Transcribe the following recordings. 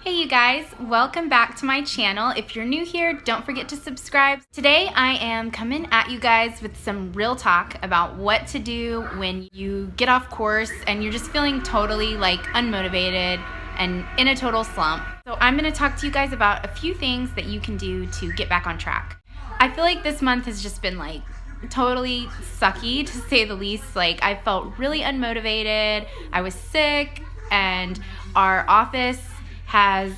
Hey you guys, welcome back to my channel. If you're new here, don't forget to subscribe. Today I am coming at you guys with some real talk about what to do when you get off course and you're just feeling totally unmotivated and in a total slump. So I'm going to talk to you guys about a few things that you can do to get back on track. I feel like this month has just been totally sucky, to say the least. I felt really unmotivated. I was sick, and our office has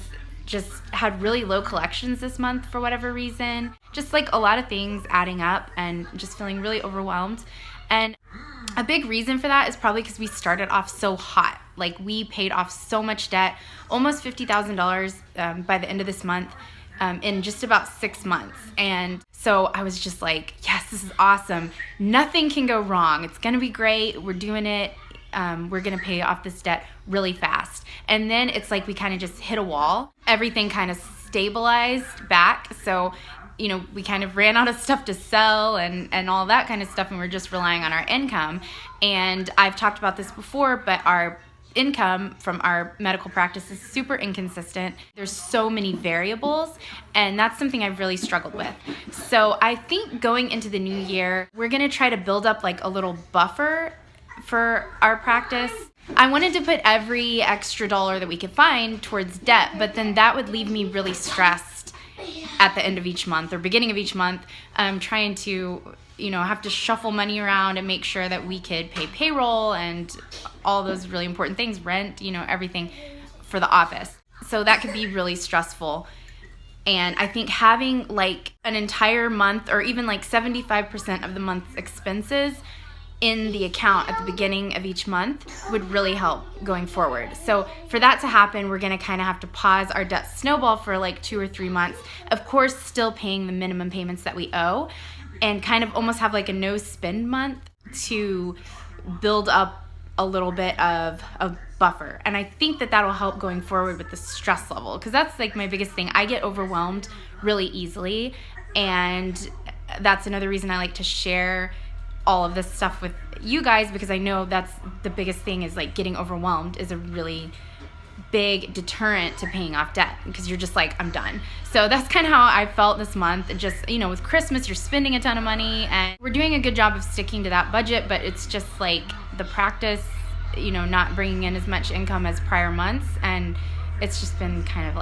just had really low collections this month for whatever reason. Just a lot of things adding up and just feeling really overwhelmed. And a big reason for that is probably because we started off so hot. We paid off so much debt, almost $50,000 by the end of this month, in just about 6 months. And so I was just yes, this is awesome. Nothing can go wrong. It's gonna be great. We're doing it. We're gonna pay off this debt really fast. And then it's we kind of just hit a wall. Everything kind of stabilized back. So, we kind of ran out of stuff to sell and all that kind of stuff, and we're just relying on our income. And I've talked about this before, but our income from our medical practice is super inconsistent. There's so many variables, and that's something I've really struggled with. So I think going into the new year, we're gonna try to build up a little buffer for our practice. I wanted to put every extra dollar that we could find towards debt, but then that would leave me really stressed at the end of each month or beginning of each month, trying to have to shuffle money around and make sure that we could pay payroll and all those really important things, rent, everything for the office. So that could be really stressful. And I think having an entire month or even 75% of the month's expenses in the account at the beginning of each month would really help going forward. So for that to happen, we're gonna kind of have to pause our debt snowball for 2 or 3 months. Of course, still paying the minimum payments that we owe, and kind of almost have a no spend month to build up a little bit of a buffer. And I think that that'll help going forward with the stress level, because that's my biggest thing. I get overwhelmed really easily, and that's another reason I like to share all of this stuff with you guys, because I know that's the biggest thing, is getting overwhelmed is a really big deterrent to paying off debt, because you're just I'm done. So that's kind of how I felt this month. Just with Christmas, you're spending a ton of money, and we're doing a good job of sticking to that budget, but it's just the practice, not bringing in as much income as prior months, and it's just been kind of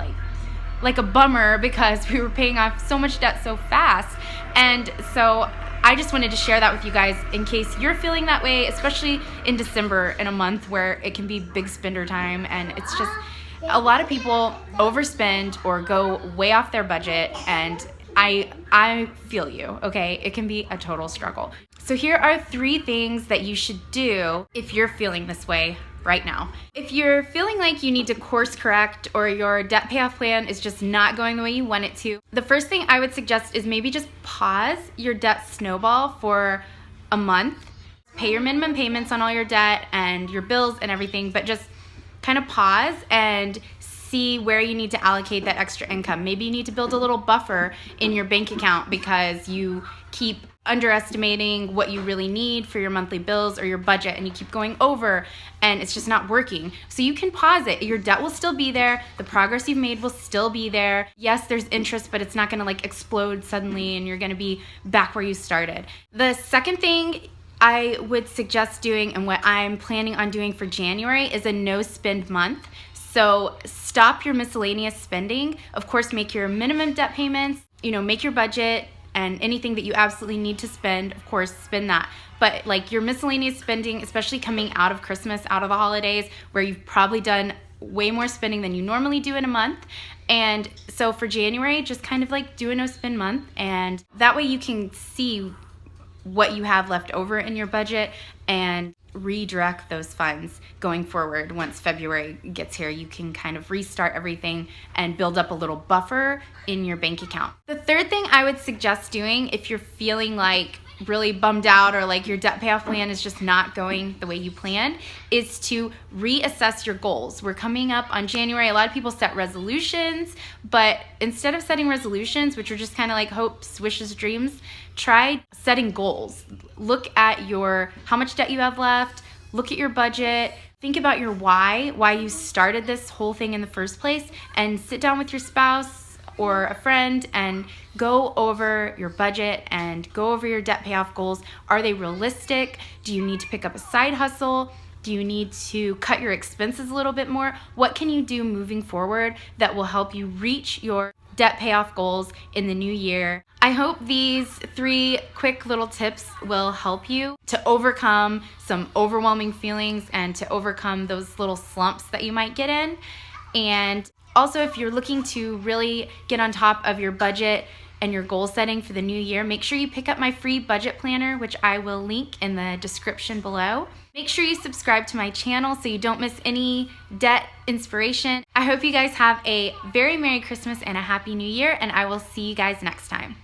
like a bummer, because we were paying off so much debt so fast. And so I just wanted to share that with you guys in case you're feeling that way, especially in December, in a month where it can be big spender time, and it's just a lot of people overspend or go way off their budget, and I feel you, okay? It can be a total struggle. So here are 3 things that you should do if you're feeling this way right now. If you're feeling you need to course correct, or your debt payoff plan is just not going the way you want it to, the first thing I would suggest is maybe just pause your debt snowball for a month. Pay your minimum payments on all your debt and your bills and everything, but just kind of pause and see where you need to allocate that extra income. Maybe you need to build a little buffer in your bank account because you keep underestimating what you really need for your monthly bills or your budget, and you keep going over and it's just not working. So you can pause it. Your debt will still be there. The progress you've made will still be there. Yes, there's interest, but it's not going to explode suddenly and you're going to be back where you started. The second thing I would suggest doing, and what I'm planning on doing for January, is a no spend month. So stop your miscellaneous spending. Of course, make your minimum debt payments, make your budget, and anything that you absolutely need to spend, of course, spend that. But your miscellaneous spending, especially coming out of Christmas, out of the holidays, where you've probably done way more spending than you normally do in a month. And so for January, just kind of do a no spend month, and that way you can see what you have left over in your budget and redirect those funds going forward. Once February gets here, you can kind of restart everything and build up a little buffer in your bank account. The third thing I would suggest doing, if you're feeling really bummed out, or your debt payoff plan is just not going the way you planned, is to reassess your goals. We're coming up on January. A lot of people set resolutions, but instead of setting resolutions, which are just kind of hopes, wishes, dreams, try setting goals. Look at how much debt you have left, look at your budget, Think about your why you started this whole thing in the first place, and sit down with your spouse or a friend and go over your budget and go over your debt payoff goals. Are they realistic? Do you need to pick up a side hustle? Do you need to cut your expenses a little bit more? What can you do moving forward that will help you reach your debt payoff goals in the new year? I hope these 3 quick little tips will help you to overcome some overwhelming feelings and to overcome those little slumps that you might get in. And also, if you're looking to really get on top of your budget and your goal setting for the new year, make sure you pick up my free budget planner, which I will link in the description below. Make sure you subscribe to my channel so you don't miss any debt inspiration. I hope you guys have a very Merry Christmas and a Happy New Year, and I will see you guys next time.